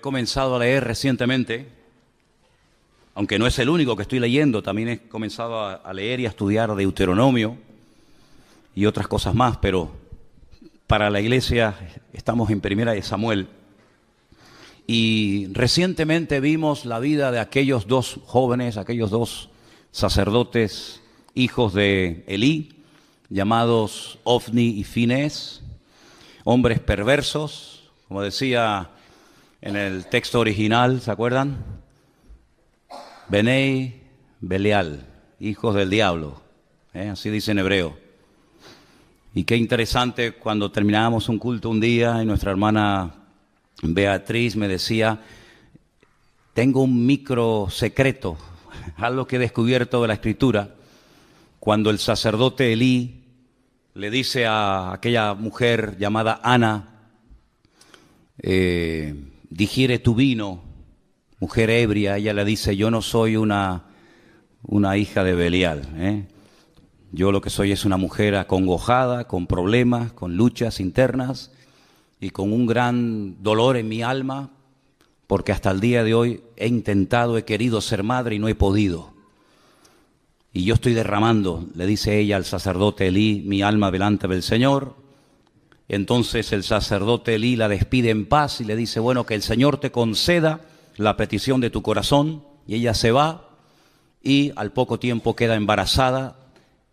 comenzado a leer recientemente, aunque no es el único que estoy leyendo, también he comenzado a leer y a estudiar Deuteronomio y otras cosas más, pero para la iglesia estamos en Primera de Samuel. Y recientemente vimos la vida de aquellos dos jóvenes, aquellos dos sacerdotes, hijos de Elí, llamados Ofni y Finés, hombres perversos, como decía en el texto original, ¿se acuerdan? Benei Belial, hijos del diablo, así dice en hebreo. Y qué interesante, cuando terminábamos un culto un día y nuestra hermana Beatriz me decía, tengo un micro secreto, algo que he descubierto de la Escritura, cuando el sacerdote Elí le dice a aquella mujer llamada Ana, digiere tu vino, mujer ebria, ella le dice, yo no soy una hija de Belial, Yo lo que soy es una mujer acongojada, con problemas, con luchas internas y con un gran dolor en mi alma, porque hasta el día de hoy he querido ser madre y no he podido. Y yo estoy derramando, le dice ella al sacerdote Elí, mi alma delante del Señor. Entonces el sacerdote Elí la despide en paz y le dice, bueno, que el Señor te conceda la petición de tu corazón. Y ella se va y al poco tiempo queda embarazada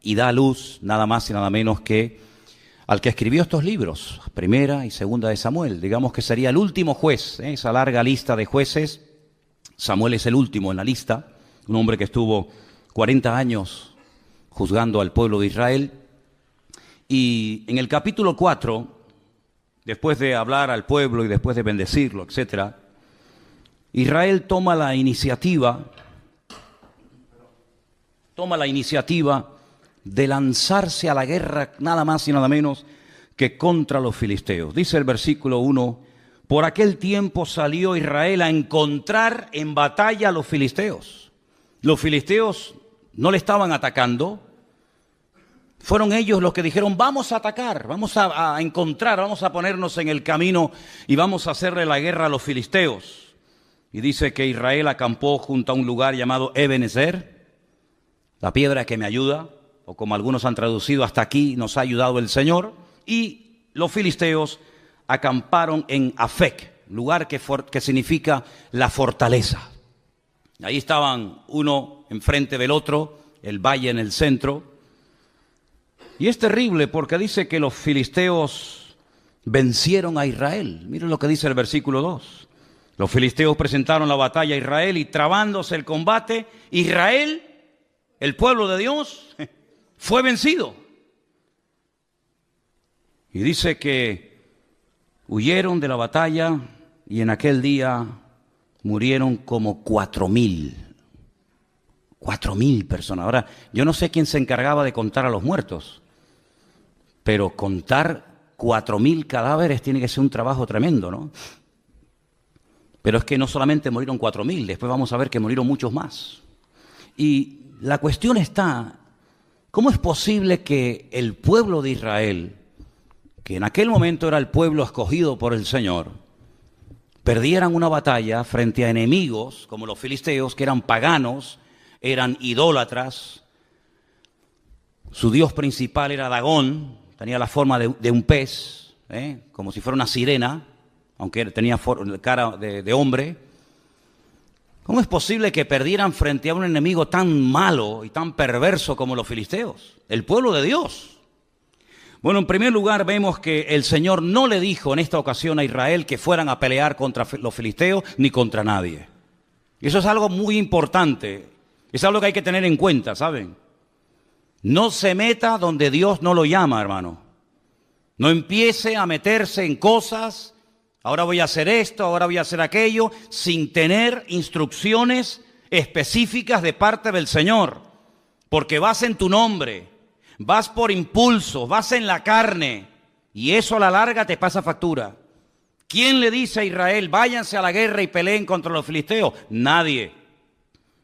y da a luz nada más y nada menos que al que escribió estos libros, Primera y Segunda de Samuel. Digamos que sería el último juez, esa larga lista de jueces. Samuel es el último en la lista, un hombre que estuvo 40 años juzgando al pueblo de Israel. Y en el capítulo 4, después de hablar al pueblo y después de bendecirlo, etc., Israel toma la iniciativa de lanzarse a la guerra nada más y nada menos que contra los filisteos. Dice el versículo 1, por aquel tiempo salió Israel a encontrar en batalla a los filisteos. Los filisteos no le estaban atacando, fueron ellos los que dijeron, vamos a atacar, vamos a encontrar, vamos a ponernos en el camino y vamos a hacerle la guerra a los filisteos. Y dice que Israel acampó junto a un lugar llamado Ebenezer, la piedra que me ayuda, o como algunos han traducido, hasta aquí nos ha ayudado el Señor, y los filisteos acamparon en Afec, lugar que significa la fortaleza. Ahí estaban uno enfrente del otro, el valle en el centro, y es terrible porque dice que los filisteos vencieron a Israel. Miren lo que dice el versículo 2. Los filisteos presentaron la batalla a Israel y trabándose el combate, Israel, el pueblo de Dios, fue vencido. Y dice que huyeron de la batalla y en aquel día murieron como 4,000. 4,000 personas. Ahora, yo no sé quién se encargaba de contar a los muertos, pero contar 4,000 cadáveres tiene que ser un trabajo tremendo, ¿no? Pero es que no solamente murieron 4,000, después vamos a ver que murieron muchos más. Y la cuestión está, ¿cómo es posible que el pueblo de Israel, que en aquel momento era el pueblo escogido por el Señor, perdieran una batalla frente a enemigos como los filisteos, que eran paganos, eran idólatras? Su dios principal era Dagón, tenía la forma de un pez, como si fuera una sirena, aunque tenía cara de hombre. ¿Cómo es posible que perdieran frente a un enemigo tan malo y tan perverso como los filisteos, el pueblo de Dios? Bueno, en primer lugar vemos que el Señor no le dijo en esta ocasión a Israel que fueran a pelear contra los filisteos ni contra nadie. Y eso es algo muy importante, es algo que hay que tener en cuenta, ¿saben? No se meta donde Dios no lo llama, hermano. No empiece a meterse en cosas, ahora voy a hacer esto, ahora voy a hacer aquello, sin tener instrucciones específicas de parte del Señor. Porque vas en tu nombre, vas por impulso, vas en la carne, y eso a la larga te pasa factura. ¿Quién le dice a Israel, váyanse a la guerra y peleen contra los filisteos? Nadie.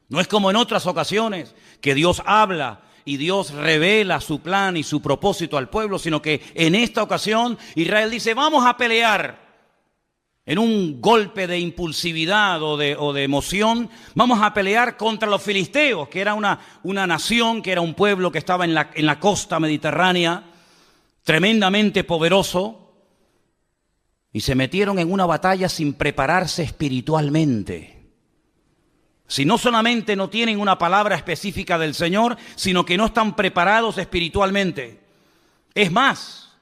No es como en otras ocasiones que Dios habla y Dios revela su plan y su propósito al pueblo, sino que en esta ocasión Israel dice, vamos a pelear. en un golpe de impulsividad o de emoción, vamos a pelear contra los filisteos, que era una nación, que era un pueblo que estaba en la costa mediterránea, tremendamente poderoso, y se metieron en una batalla sin prepararse espiritualmente. Si no solamente no tienen una palabra específica del Señor, sino que no están preparados espiritualmente. Es más,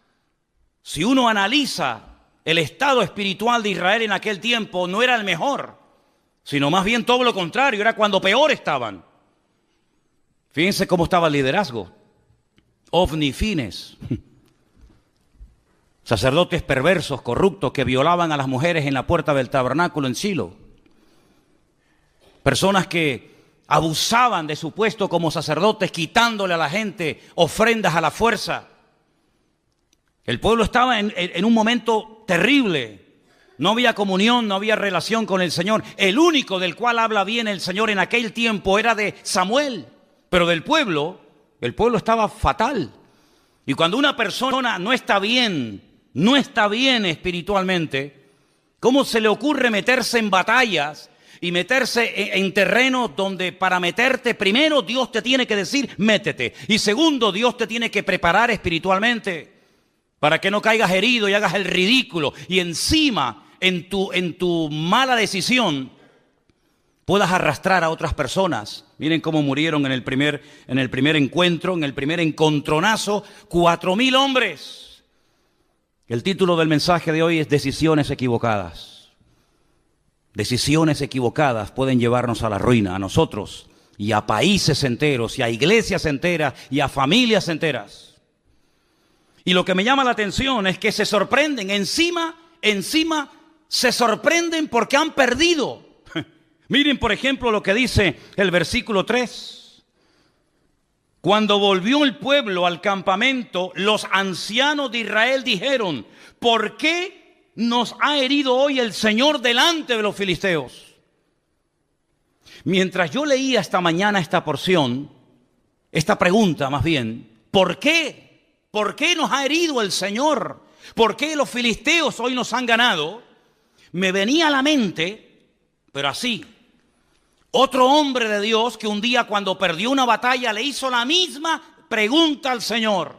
si uno analiza el estado espiritual de Israel en aquel tiempo, no era el mejor, sino más bien todo lo contrario, era cuando peor estaban. Fíjense cómo estaba el liderazgo. Ofni y Fines, sacerdotes perversos, corruptos, que violaban a las mujeres en la puerta del tabernáculo en Silo. Personas que abusaban de su puesto como sacerdotes, quitándole a la gente ofrendas a la fuerza. El pueblo estaba en un momento terrible. No había comunión, no había relación con el Señor. El único del cual habla bien el Señor en aquel tiempo era de Samuel. Pero del pueblo, el pueblo estaba fatal. Y cuando una persona no está bien espiritualmente, ¿cómo se le ocurre meterse en batallas y meterse en terrenos donde para meterte, primero Dios te tiene que decir, métete. Y segundo, Dios te tiene que preparar espiritualmente para que no caigas herido y hagas el ridículo. Y encima, en tu mala decisión, puedas arrastrar a otras personas. Miren cómo murieron en el primer encuentro, en el primer encontronazo, 4,000 hombres. El título del mensaje de hoy es Decisiones equivocadas. Decisiones equivocadas pueden llevarnos a la ruina, a nosotros, y a países enteros, y a iglesias enteras, y a familias enteras. Y lo que me llama la atención es que se sorprenden, encima se sorprenden porque han perdido. Miren, por ejemplo, lo que dice el versículo 3. Cuando volvió el pueblo al campamento, los ancianos de Israel dijeron, ¿por qué nos ha herido hoy el Señor delante de los filisteos? Mientras yo leía esta mañana esta porción, esta pregunta más bien, ¿por qué? ¿Por qué nos ha herido el Señor? ¿Por qué los filisteos hoy nos han ganado? Me venía a la mente, pero así, otro hombre de Dios que un día cuando perdió una batalla le hizo la misma pregunta al Señor.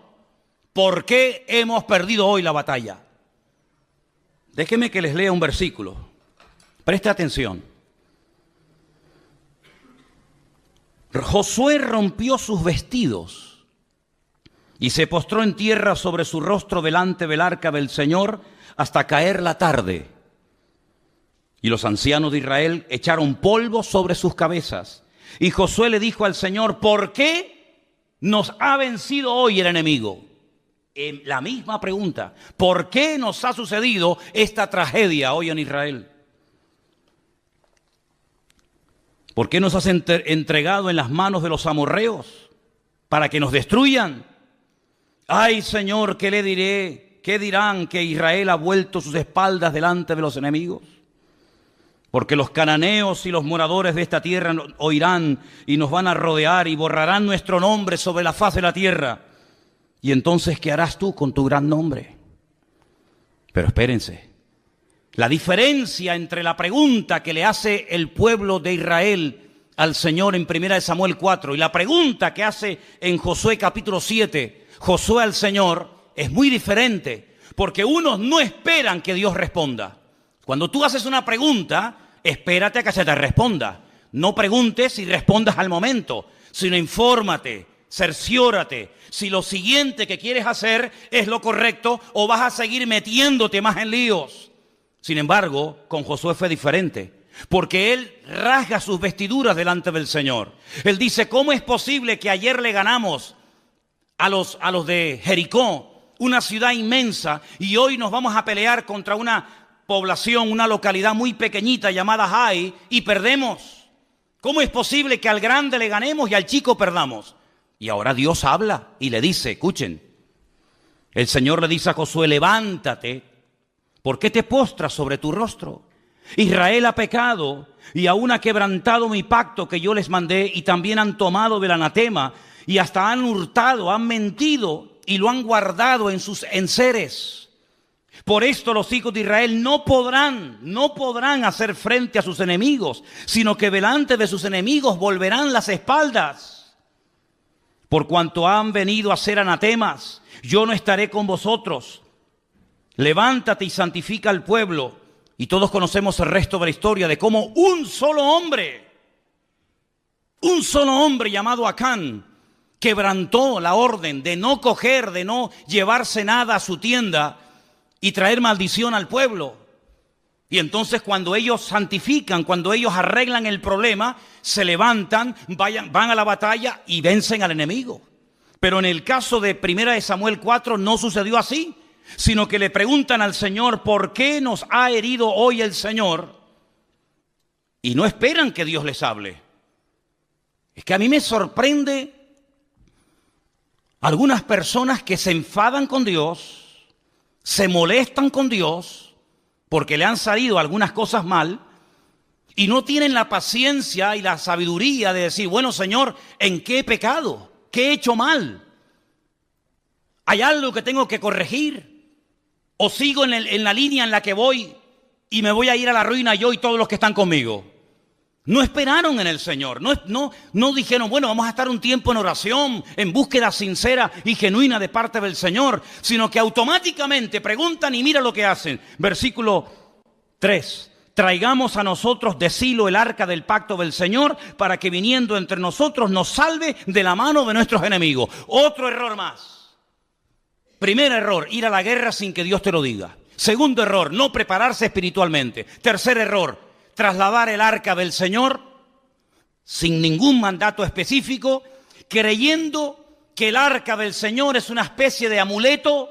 ¿Por qué hemos perdido hoy la batalla? Déjenme que les lea un versículo. Preste atención. Josué rompió sus vestidos y se postró en tierra sobre su rostro delante del arca del Señor hasta caer la tarde. Y los ancianos de Israel echaron polvo sobre sus cabezas. Y Josué le dijo al Señor, ¿por qué nos ha vencido hoy el enemigo? La misma pregunta, ¿por qué nos ha sucedido esta tragedia hoy en Israel? ¿Por qué nos has entregado en las manos de los amorreos para que nos destruyan? Ay, Señor, ¿qué le diré? ¿Qué dirán que Israel ha vuelto sus espaldas delante de los enemigos? Porque los cananeos y los moradores de esta tierra oirán y nos van a rodear y borrarán nuestro nombre sobre la faz de la tierra. Y entonces, ¿qué harás tú con tu gran nombre? Pero espérense, la diferencia entre la pregunta que le hace el pueblo de Israel al Señor en 1 Samuel 4 y la pregunta que hace en Josué capítulo 7, Josué al Señor, es muy diferente, porque unos no esperan que Dios responda. Cuando tú haces una pregunta, espérate a que se te responda. No preguntes y respondas al momento, sino infórmate, cerciórate si lo siguiente que quieres hacer es lo correcto o vas a seguir metiéndote más en líos. Sin embargo, con Josué fue diferente, porque él rasga sus vestiduras delante del Señor. Él dice, ¿cómo es posible que ayer le ganamos a los de Jericó, una ciudad inmensa, y hoy nos vamos a pelear contra una población, una localidad muy pequeñita llamada Jai, y perdemos? ¿Cómo es posible que al grande le ganemos y al chico perdamos? Y ahora Dios habla y le dice, escuchen, el Señor le dice a Josué, levántate, ¿por qué te postras sobre tu rostro? Israel ha pecado y aún ha quebrantado mi pacto que yo les mandé, y también han tomado del anatema y hasta han hurtado, han mentido y lo han guardado en sus enseres. Por esto los hijos de Israel no podrán hacer frente a sus enemigos, sino que delante de sus enemigos volverán las espaldas. Por cuanto han venido a ser anatemas, yo no estaré con vosotros. Levántate y santifica al pueblo. Y todos conocemos el resto de la historia de cómo un solo hombre llamado Acán, quebrantó la orden de no coger, de no llevarse nada a su tienda y traer maldición al pueblo. Y entonces cuando ellos santifican, cuando ellos arreglan el problema, se levantan, van a la batalla y vencen al enemigo. Pero en el caso de 1 Samuel 4 no sucedió así, sino que le preguntan al Señor, ¿por qué nos ha herido hoy el Señor? Y no esperan que Dios les hable. Es que a mí me sorprende algunas personas que se enfadan con Dios, se molestan con Dios porque le han salido algunas cosas mal y no tienen la paciencia y la sabiduría de decir, bueno, Señor, ¿en qué he pecado? ¿Qué he hecho mal? ¿Hay algo que tengo que corregir? ¿O sigo en la línea en la que voy y me voy a ir a la ruina yo y todos los que están conmigo? No esperaron en el Señor, no dijeron, bueno, vamos a estar un tiempo en oración, en búsqueda sincera y genuina de parte del Señor, sino que automáticamente preguntan y mira lo que hacen. Versículo 3, traigamos a nosotros de Silo el arca del pacto del Señor para que viniendo entre nosotros nos salve de la mano de nuestros enemigos. Otro error más. Primer error, ir a la guerra sin que Dios te lo diga. Segundo error, no prepararse espiritualmente. Tercer error, trasladar el arca del Señor sin ningún mandato específico, creyendo que el arca del Señor es una especie de amuleto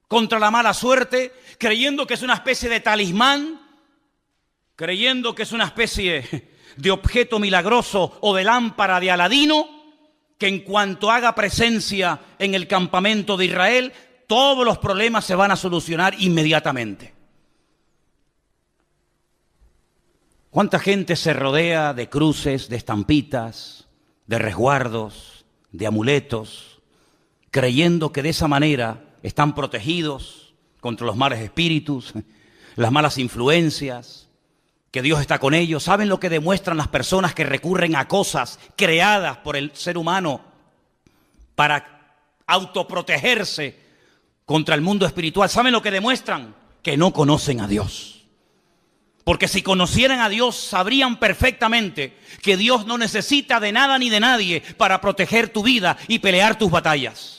contra la mala suerte, creyendo que es una especie de talismán, creyendo que es una especie de objeto milagroso o de lámpara de Aladino, que en cuanto haga presencia en el campamento de Israel, todos los problemas se van a solucionar inmediatamente. ¿Cuánta gente se rodea de cruces, de estampitas, de resguardos, de amuletos, creyendo que de esa manera están protegidos contra los malos espíritus, las malas influencias, que Dios está con ellos? ¿Saben lo que demuestran las personas que recurren a cosas creadas por el ser humano para autoprotegerse contra el mundo espiritual? ¿Saben lo que demuestran? Que no conocen a Dios. Porque si conocieran a Dios, sabrían perfectamente que Dios no necesita de nada ni de nadie para proteger tu vida y pelear tus batallas.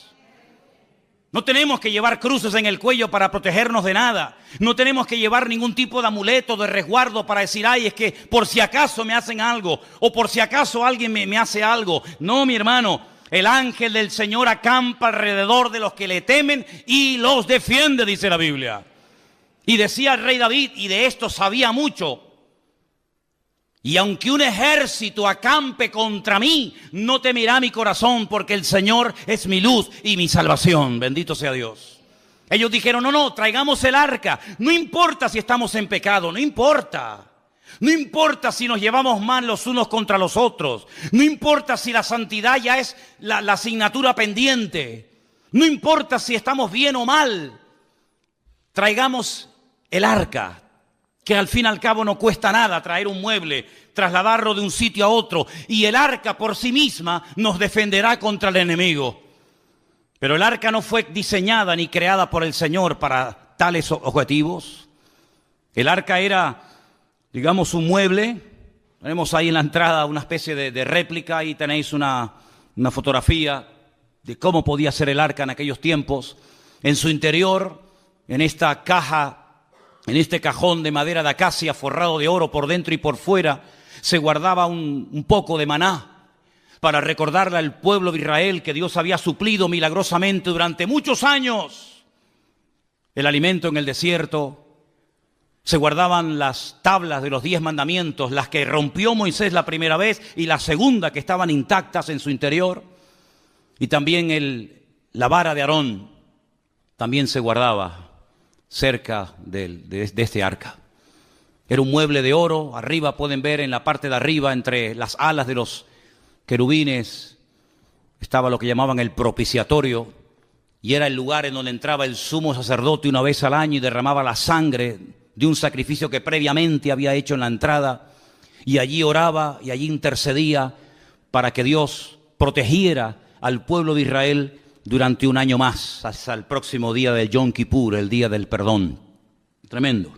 No tenemos que llevar cruces en el cuello para protegernos de nada. No tenemos que llevar ningún tipo de amuleto, de resguardo para decir, ay, es que por si acaso me hacen algo o por si acaso alguien me hace algo. No, mi hermano, el ángel del Señor acampa alrededor de los que le temen y los defiende, dice la Biblia. Y decía el rey David, y de esto sabía mucho, y aunque un ejército acampe contra mí, no temerá mi corazón, porque el Señor es mi luz y mi salvación. Bendito sea Dios. Ellos dijeron, no, traigamos el arca. No importa si estamos en pecado, no importa. No importa si nos llevamos mal los unos contra los otros. No importa si la santidad ya es la asignatura pendiente. No importa si estamos bien o mal. Traigamos el arca, que al fin y al cabo no cuesta nada traer un mueble, trasladarlo de un sitio a otro, y el arca por sí misma nos defenderá contra el enemigo. Pero el arca no fue diseñada ni creada por el Señor para tales objetivos. El arca era, digamos, un mueble. Tenemos ahí en la entrada una especie de réplica, ahí tenéis una fotografía de cómo podía ser el arca en aquellos tiempos. En su interior, en esta caja, en este cajón de madera de acacia forrado de oro por dentro y por fuera, se guardaba un poco de maná para recordarle al pueblo de Israel que Dios había suplido milagrosamente durante muchos años el alimento en el desierto. Se guardaban las tablas de los 10 mandamientos, las que rompió Moisés la primera vez y la segunda, que estaban intactas en su interior. Y también la vara de Aarón también se guardaba cerca de este arca. Era un mueble de oro. Arriba pueden ver, en la parte de arriba, entre las alas de los querubines, estaba lo que llamaban el propiciatorio, y era el lugar en donde entraba el sumo sacerdote una vez al año y derramaba la sangre de un sacrificio que previamente había hecho en la entrada, y allí oraba y allí intercedía para que Dios protegiera al pueblo de Israel durante un año más, hasta el próximo día de Yom Kippur, el día del perdón. Tremendo.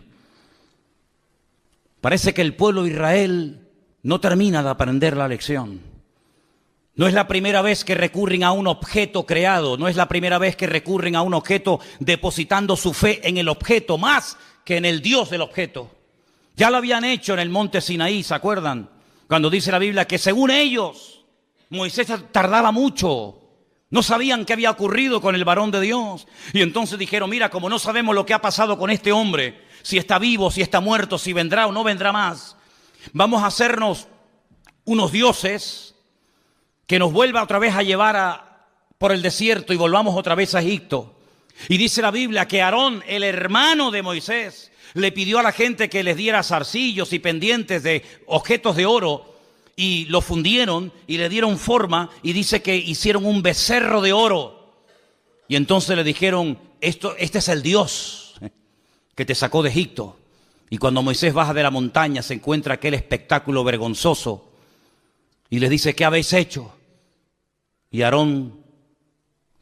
Parece que el pueblo de Israel no termina de aprender la lección. No es la primera vez que recurren a un objeto creado, no es la primera vez que recurren a un objeto depositando su fe en el objeto más que en el Dios del objeto. Ya lo habían hecho en el monte Sinaí, ¿se acuerdan? Cuando dice la Biblia que según ellos, Moisés tardaba mucho. No sabían qué había ocurrido con el varón de Dios. Y entonces dijeron, mira, como no sabemos lo que ha pasado con este hombre, si está vivo, si está muerto, si vendrá o no vendrá más, vamos a hacernos unos dioses que nos vuelva otra vez a llevar por el desierto y volvamos otra vez a Egipto. Y dice la Biblia que Aarón, el hermano de Moisés, le pidió a la gente que les diera zarcillos y pendientes de objetos de oro, y lo fundieron y le dieron forma, y dice que hicieron un becerro de oro. Y entonces le dijeron, este es el Dios que te sacó de Egipto. Y cuando Moisés baja de la montaña se encuentra aquel espectáculo vergonzoso y les dice, ¿qué habéis hecho? Y Aarón,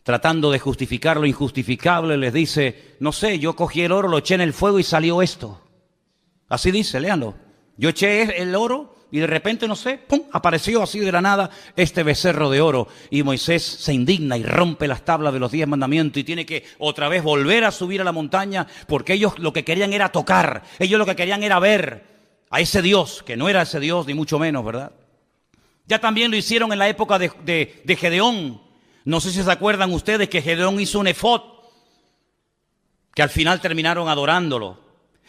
tratando de justificar lo injustificable, les dice, no sé, yo cogí el oro, lo eché en el fuego y salió esto. Así dice, léanlo. Yo eché el oro y de repente, no sé, ¡pum!, apareció así de la nada este becerro de oro. Y Moisés se indigna y rompe las tablas de los 10 mandamientos y tiene que otra vez volver a subir a la montaña, porque ellos lo que querían era tocar, ellos lo que querían era ver a ese Dios, que no era ese Dios ni mucho menos, ¿verdad? Ya también lo hicieron en la época de Gedeón. No sé si se acuerdan ustedes que Gedeón hizo un efod, que al final terminaron adorándolo.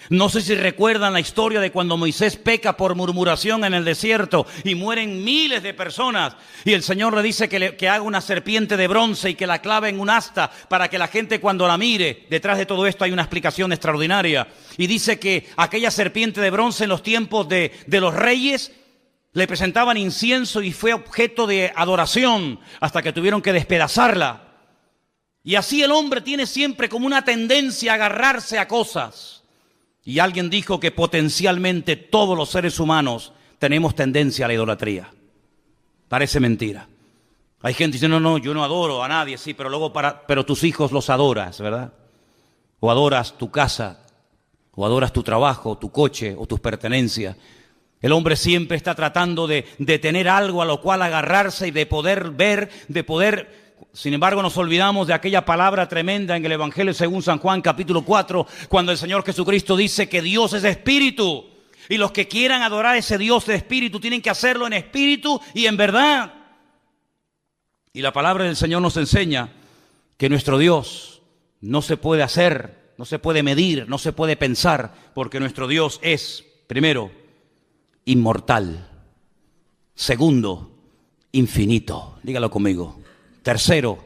No sé si recuerdan la historia de cuando Moisés peca por murmuración en el desierto y mueren miles de personas. Y el Señor le dice que haga una serpiente de bronce y que la clave en un asta para que la gente cuando la mire, detrás de todo esto hay una explicación extraordinaria. Y dice que aquella serpiente de bronce en los tiempos de los reyes le presentaban incienso y fue objeto de adoración hasta que tuvieron que despedazarla. Y así el hombre tiene siempre como una tendencia a agarrarse a cosas. Y alguien dijo que potencialmente todos los seres humanos tenemos tendencia a la idolatría. Parece mentira. Hay gente que dice, no, yo no adoro a nadie, sí, pero luego pero tus hijos los adoras, ¿verdad? O adoras tu casa, o adoras tu trabajo, tu coche, o tus pertenencias. El hombre siempre está tratando de tener algo a lo cual agarrarse y de poder ver, de poder... Sin embargo, nos olvidamos de aquella palabra tremenda en el Evangelio según San Juan, capítulo 4, cuando el Señor Jesucristo dice que Dios es espíritu. Y los que quieran adorar a ese Dios de espíritu tienen que hacerlo en espíritu y en verdad. Y la palabra del Señor nos enseña que nuestro Dios no se puede hacer, no se puede medir, no se puede pensar, porque nuestro Dios es, primero, inmortal. Segundo, infinito. Dígalo conmigo. Tercero,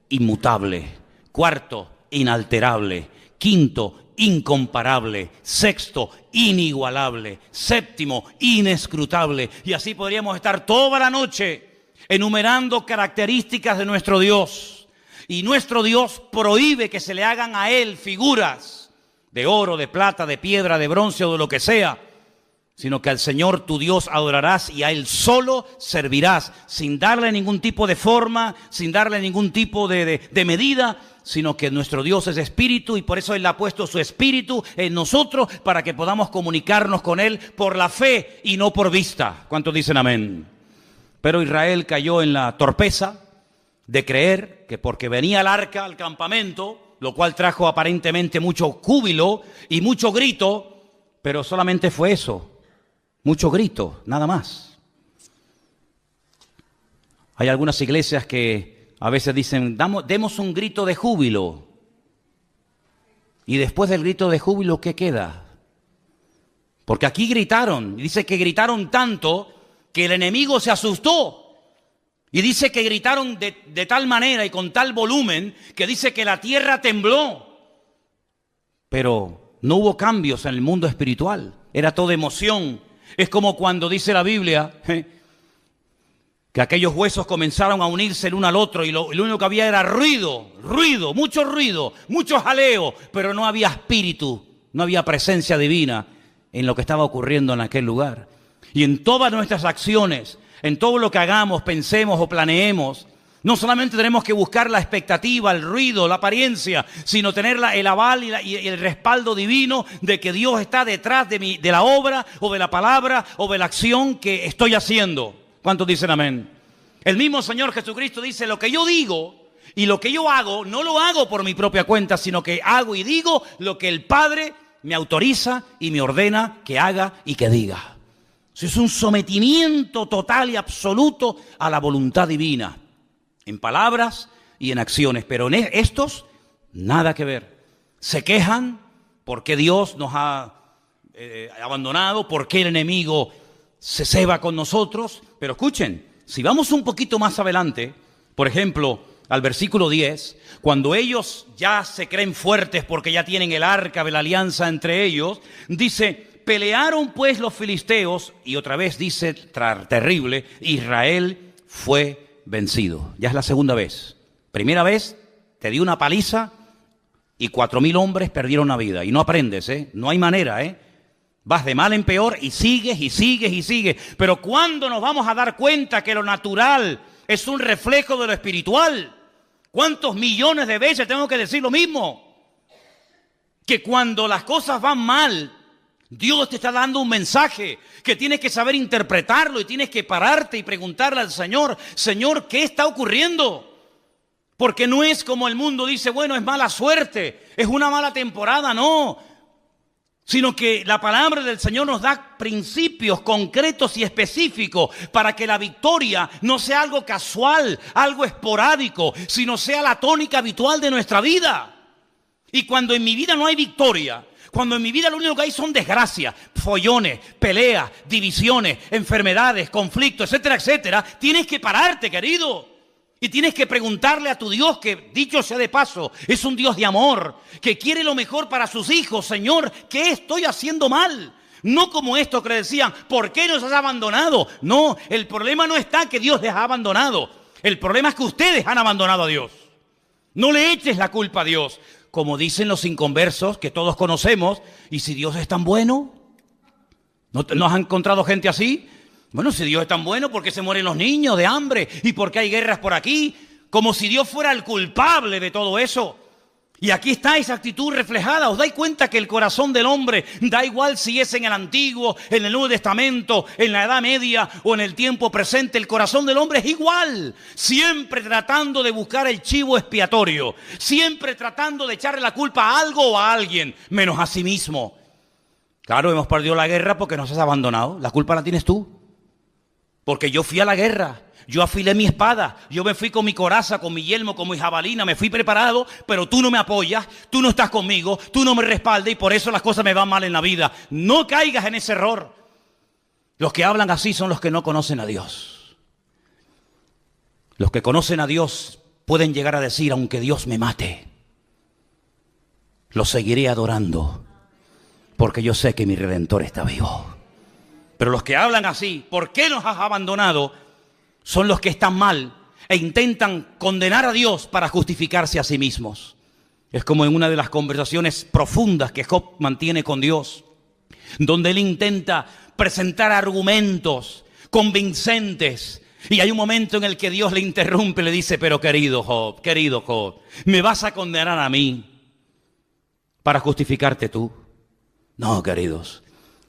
inmutable. Cuarto, inalterable. Quinto, incomparable. Sexto, inigualable. Séptimo, inescrutable. Y así podríamos estar toda la noche enumerando características de nuestro Dios. Y nuestro Dios prohíbe que se le hagan a Él figuras de oro, de plata, de piedra, de bronce o de lo que sea, sino que al Señor tu Dios adorarás y a Él solo servirás, sin darle ningún tipo de forma, sin darle ningún tipo de medida, sino que nuestro Dios es espíritu y por eso Él ha puesto su espíritu en nosotros para que podamos comunicarnos con Él por la fe y no por vista. ¿Cuántos dicen amén? Pero Israel cayó en la torpeza de creer que porque venía el arca al campamento, lo cual trajo aparentemente mucho júbilo y mucho grito, pero solamente fue eso. Mucho grito, nada más. Hay algunas iglesias que a veces dicen, demos un grito de júbilo. Y después del grito de júbilo, ¿qué queda? Porque aquí gritaron, y dice que gritaron tanto que el enemigo se asustó. Y dice que gritaron de tal manera y con tal volumen que dice que la tierra tembló. Pero no hubo cambios en el mundo espiritual, era todo emoción. Es como cuando dice la Biblia que que aquellos huesos comenzaron a unirse el uno al otro y lo único que había era ruido, mucho jaleo, pero no había espíritu, no había presencia divina en lo que estaba ocurriendo en aquel lugar. Y en todas nuestras acciones, en todo lo que hagamos, pensemos o planeemos, no solamente tenemos que buscar la expectativa, el ruido, la apariencia, sino tener el aval y el respaldo divino de que Dios está detrás de la obra o de la palabra o de la acción que estoy haciendo. ¿Cuántos dicen amén? El mismo Señor Jesucristo dice, lo que yo digo y lo que yo hago, no lo hago por mi propia cuenta, sino que hago y digo lo que el Padre me autoriza y me ordena que haga y que diga. Eso es un sometimiento total y absoluto a la voluntad divina, en palabras y en acciones, pero en estos nada que ver. Se quejan porque Dios nos ha abandonado, porque el enemigo se ceba con nosotros, pero escuchen, si vamos un poquito más adelante, por ejemplo, al versículo 10, cuando ellos ya se creen fuertes porque ya tienen el arca de la alianza entre ellos, dice, pelearon pues los filisteos, y otra vez dice, terrible, Israel fue vencido. Ya es la segunda vez. Primera vez, te di una paliza y 4,000 hombres perdieron la vida. Y no aprendes, no hay manera, Vas de mal en peor y sigues y sigues y sigues. Pero ¿cuándo nos vamos a dar cuenta que lo natural es un reflejo de lo espiritual? ¿Cuántos millones de veces tengo que decir lo mismo? Que cuando las cosas van mal, Dios te está dando un mensaje que tienes que saber interpretarlo y tienes que pararte y preguntarle al Señor, Señor, ¿qué está ocurriendo? Porque no es como el mundo dice, bueno, es mala suerte, es una mala temporada, no. Sino que la palabra del Señor nos da principios concretos y específicos para que la victoria no sea algo casual, algo esporádico, sino sea la tónica habitual de nuestra vida. Y cuando en mi vida no hay victoria, cuando en mi vida lo único que hay son desgracias, follones, peleas, divisiones, enfermedades, conflictos, etcétera, etcétera, tienes que pararte, querido. Y tienes que preguntarle a tu Dios, que dicho sea de paso, es un Dios de amor, que quiere lo mejor para sus hijos. Señor, ¿qué estoy haciendo mal? No como esto que le decían, ¿por qué nos has abandonado? No, el problema no está que Dios les ha abandonado. El problema es que ustedes han abandonado a Dios. No le eches la culpa a Dios. Como dicen los inconversos, que todos conocemos, ¿y si Dios es tan bueno? ¿No has encontrado gente así? Bueno, si Dios es tan bueno, ¿por qué se mueren los niños de hambre? ¿Y por qué hay guerras por aquí? Como si Dios fuera el culpable de todo eso. Y aquí está esa actitud reflejada. ¿Os dais cuenta que el corazón del hombre, da igual si es en el Antiguo, en el Nuevo Testamento, en la Edad Media o en el tiempo presente, el corazón del hombre es igual? Siempre tratando de buscar el chivo expiatorio. Siempre tratando de echarle la culpa a algo o a alguien, menos a sí mismo. Claro, hemos perdido la guerra porque nos has abandonado. La culpa la tienes tú. Porque yo fui a la guerra, yo afilé mi espada, yo me fui con mi coraza, con mi yelmo, con mi jabalina, me fui preparado, pero tú no me apoyas, tú no estás conmigo, tú no me respaldas y por eso las cosas me van mal en la vida. No caigas en ese error. Los que hablan así son los que no conocen a Dios. Los que conocen a Dios pueden llegar a decir, aunque Dios me mate, lo seguiré adorando, porque yo sé que mi Redentor está vivo. Pero los que hablan así, ¿por qué nos has abandonado?, son los que están mal e intentan condenar a Dios para justificarse a sí mismos. Es como en una de las conversaciones profundas que Job mantiene con Dios, donde él intenta presentar argumentos convincentes. Y hay un momento en el que Dios le interrumpe y le dice, pero querido Job, ¿me vas a condenar a mí para justificarte tú? No, queridos.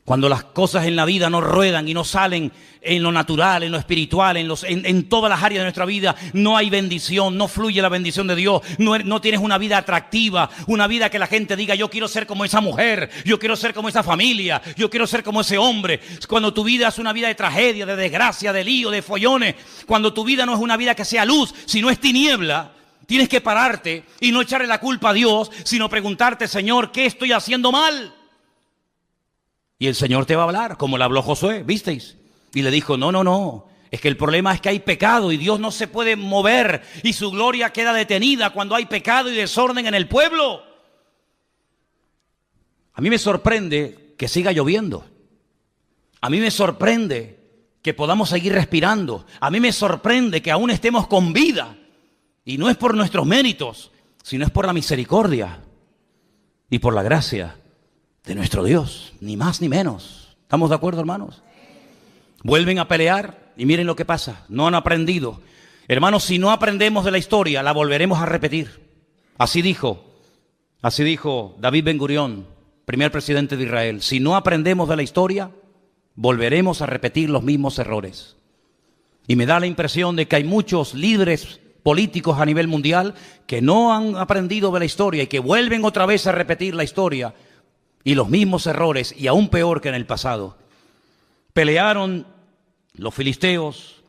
Cuando las cosas en la vida no ruedan y no salen en lo natural, en lo espiritual, en todas las áreas de nuestra vida, no hay bendición, no fluye la bendición de Dios, no tienes una vida atractiva, una vida que la gente diga, yo quiero ser como esa mujer, yo quiero ser como esa familia, yo quiero ser como ese hombre. Cuando tu vida es una vida de tragedia, de desgracia, de lío, de follones, cuando tu vida no es una vida que sea luz, sino es tiniebla, tienes que pararte y no echarle la culpa a Dios, sino preguntarte, Señor, ¿qué estoy haciendo mal? Y el Señor te va a hablar, como le habló Josué, ¿visteis? Y le dijo, no, es que el problema es que hay pecado y Dios no se puede mover y su gloria queda detenida cuando hay pecado y desorden en el pueblo. A mí me sorprende que siga lloviendo. A mí me sorprende que podamos seguir respirando. A mí me sorprende que aún estemos con vida. Y no es por nuestros méritos, sino es por la misericordia y por la gracia de nuestro Dios. Ni más ni menos. ¿Estamos de acuerdo, hermanos? Vuelven a pelear y miren lo que pasa. No han aprendido. Hermanos, si no aprendemos de la historia, la volveremos a repetir. Así dijo David Ben-Gurión, primer presidente de Israel. Si no aprendemos de la historia, volveremos a repetir los mismos errores. Y me da la impresión de que hay muchos líderes políticos a nivel mundial que no han aprendido de la historia y que vuelven otra vez a repetir la historia y los mismos errores, y aún peor que en el pasado. Pelearon los filisteos,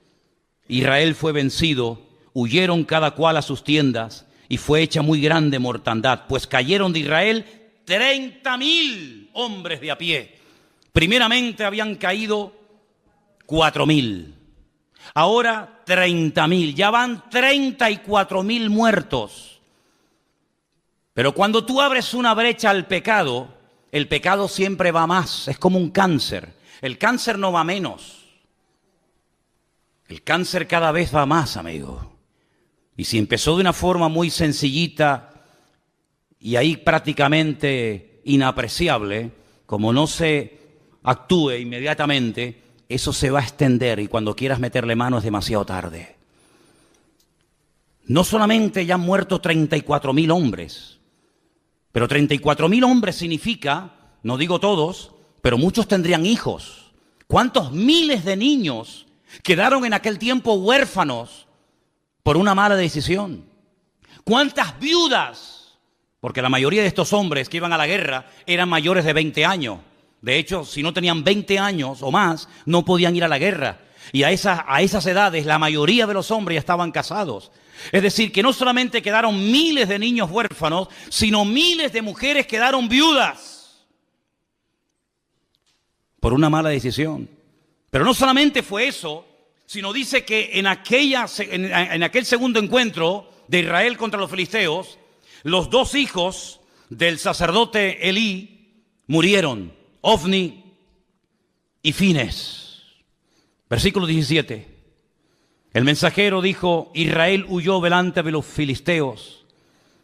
Israel fue vencido, huyeron cada cual a sus tiendas y fue hecha muy grande mortandad, pues cayeron de Israel 30.000 hombres de a pie. Primeramente habían caído 4.000. Ahora 30.000, ya van 34.000 muertos. Pero cuando tú abres una brecha al pecado, el pecado siempre va más, es como un cáncer. El cáncer no va menos. El cáncer cada vez va más, amigo. Y si empezó de una forma muy sencillita y ahí prácticamente inapreciable, como no se actúe inmediatamente, eso se va a extender y cuando quieras meterle mano es demasiado tarde. No solamente ya han muerto 34.000 hombres, pero 34.000 hombres significa, no digo todos, pero muchos tendrían hijos. ¿Cuántos miles de niños quedaron en aquel tiempo huérfanos por una mala decisión? ¿Cuántas viudas? Porque la mayoría de estos hombres que iban a la guerra eran mayores de 20 años. De hecho, si no tenían 20 años o más, no podían ir a la guerra. Y a esas edades, la mayoría de los hombres ya estaban casados. Es decir, que no solamente quedaron miles de niños huérfanos, sino miles de mujeres quedaron viudas por una mala decisión. Pero no solamente fue eso, sino dice que en aquel segundo encuentro de Israel contra los filisteos, los dos hijos del sacerdote Elí murieron, Ofni y Fines. Versículo 17. El mensajero dijo: Israel huyó delante de los filisteos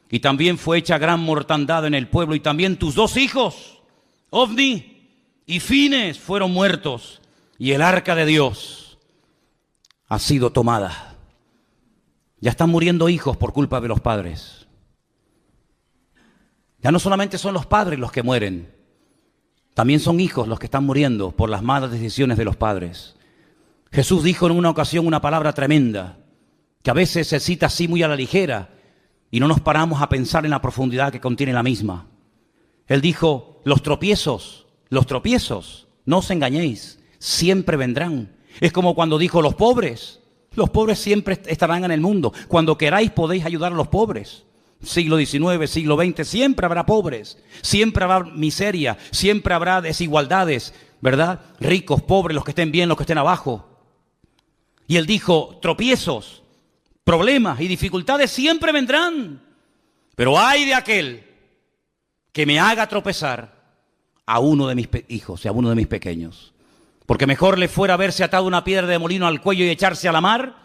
y también fue hecha gran mortandad en el pueblo, y también tus dos hijos, Ofni y Fines, fueron muertos, y el arca de Dios ha sido tomada. Ya están muriendo hijos por culpa de los padres. Ya no solamente son los padres los que mueren, también son hijos los que están muriendo por las malas decisiones de los padres. Jesús dijo en una ocasión una palabra tremenda, que a veces se cita así muy a la ligera y no nos paramos a pensar en la profundidad que contiene la misma. Él dijo: los tropiezos, no os engañéis, siempre vendrán. Es como cuando dijo: los pobres siempre estarán en el mundo. Cuando queráis podéis ayudar a los pobres. Siglo XIX, siglo XX, siempre habrá pobres, siempre habrá miseria, siempre habrá desigualdades, ¿verdad? Ricos, pobres, los que estén bien, los que estén abajo. Y él dijo: tropiezos, problemas y dificultades siempre vendrán, pero ay de aquel que me haga tropezar a uno de mis hijos y a uno de mis pequeños. Porque mejor le fuera haberse atado una piedra de molino al cuello y echarse a la mar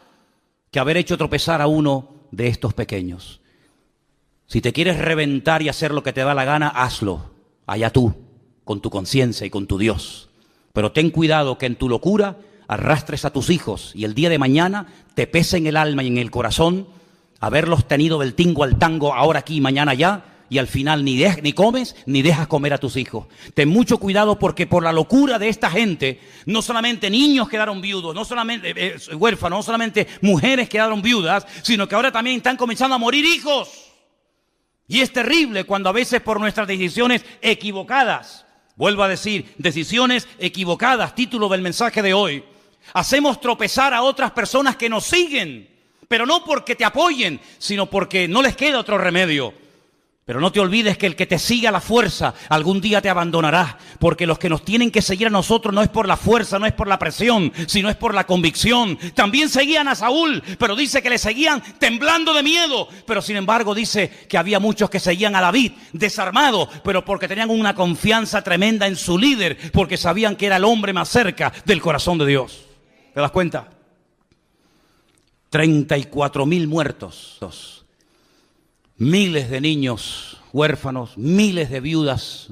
que haber hecho tropezar a uno de estos pequeños. Si te quieres reventar y hacer lo que te da la gana, hazlo, allá tú, con tu conciencia y con tu Dios. Pero ten cuidado que en tu locura arrastres a tus hijos y el día de mañana te pese en el alma y en el corazón haberlos tenido del tingo al tango, ahora aquí y mañana allá, y al final ni comes ni dejas comer a tus hijos. Ten mucho cuidado, porque por la locura de esta gente, no solamente niños quedaron viudos, no solamente huérfanos, no solamente mujeres quedaron viudas, sino que ahora también están comenzando a morir hijos. Y es terrible cuando a veces por nuestras decisiones equivocadas, vuelvo a decir, decisiones equivocadas, título del mensaje de hoy, hacemos tropezar a otras personas que nos siguen, pero no porque te apoyen, sino porque no les queda otro remedio. Pero no te olvides que el que te sigue a la fuerza algún día te abandonará, porque los que nos tienen que seguir a nosotros no es por la fuerza, no es por la presión, sino es por la convicción. También seguían a Saúl, pero dice que le seguían temblando de miedo. Pero sin embargo dice que había muchos que seguían a David desarmados, pero porque tenían una confianza tremenda en su líder, porque sabían que era el hombre más cerca del corazón de Dios. ¿Te das cuenta? 34.000 muertos, miles de niños huérfanos, miles de viudas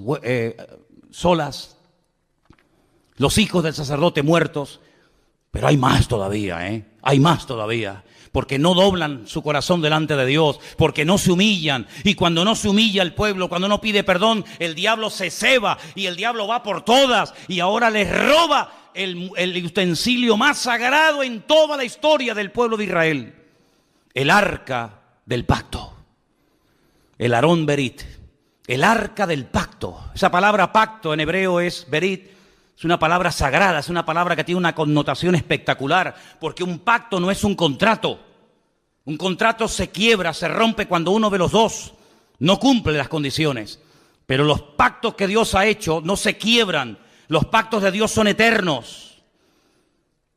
solas, los hijos del sacerdote muertos. Pero hay más todavía, hay más todavía, porque no doblan su corazón delante de Dios, porque no se humillan. Y cuando no se humilla el pueblo, cuando no pide perdón, el diablo se ceba y el diablo va por todas y ahora les roba el utensilio más sagrado en toda la historia del pueblo de Israel, el arca del pacto, el Aarón Berit, el arca del pacto. Esa palabra pacto en hebreo es Berit, es una palabra sagrada, es una palabra que tiene una connotación espectacular, porque un pacto no es un contrato. Un contrato se quiebra, se rompe cuando uno de los dos no cumple las condiciones, pero los pactos que Dios ha hecho no se quiebran. Los pactos de Dios son eternos.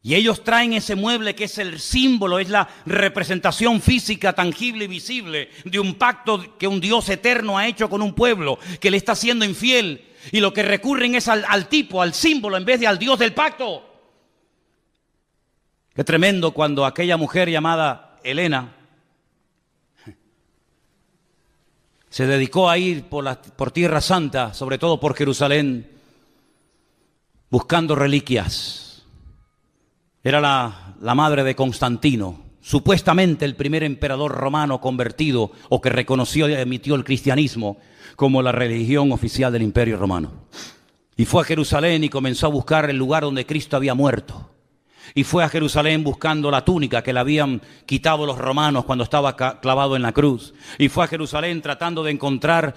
Y ellos traen ese mueble que es el símbolo, es la representación física, tangible y visible de un pacto que un Dios eterno ha hecho con un pueblo que le está siendo infiel. Y lo que recurren es al tipo, al símbolo, en vez de al Dios del pacto. Qué tremendo cuando aquella mujer llamada Helena se dedicó a ir por Tierra Santa, sobre todo por Jerusalén, buscando reliquias. Era la madre de Constantino, supuestamente el primer emperador romano convertido o que reconoció y emitió el cristianismo como la religión oficial del Imperio Romano. Y fue a Jerusalén y comenzó a buscar el lugar donde Cristo había muerto. Y fue a Jerusalén buscando la túnica que le habían quitado los romanos cuando estaba clavado en la cruz. Y fue a Jerusalén tratando de encontrar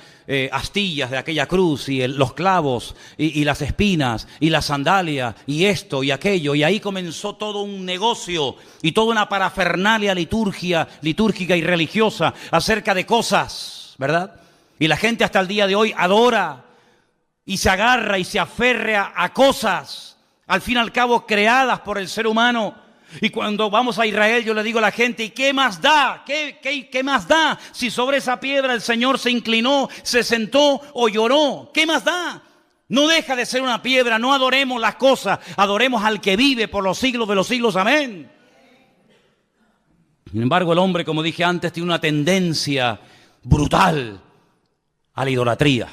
astillas de aquella cruz y los clavos y las espinas y la sandalia y esto y aquello. Y ahí comenzó todo un negocio y toda una parafernalia litúrgica y religiosa acerca de cosas, ¿verdad? Y la gente hasta el día de hoy adora y se agarra y se aferra a cosas, al fin y al cabo creadas por el ser humano. Y cuando vamos a Israel yo le digo a la gente, ¿y qué más da? ¿Qué más da? Si sobre esa piedra el Señor se inclinó, se sentó o lloró, ¿qué más da? No deja de ser una piedra, no adoremos las cosas, adoremos al que vive por los siglos de los siglos, amén. Sin embargo, el hombre, como dije antes, tiene una tendencia brutal a la idolatría.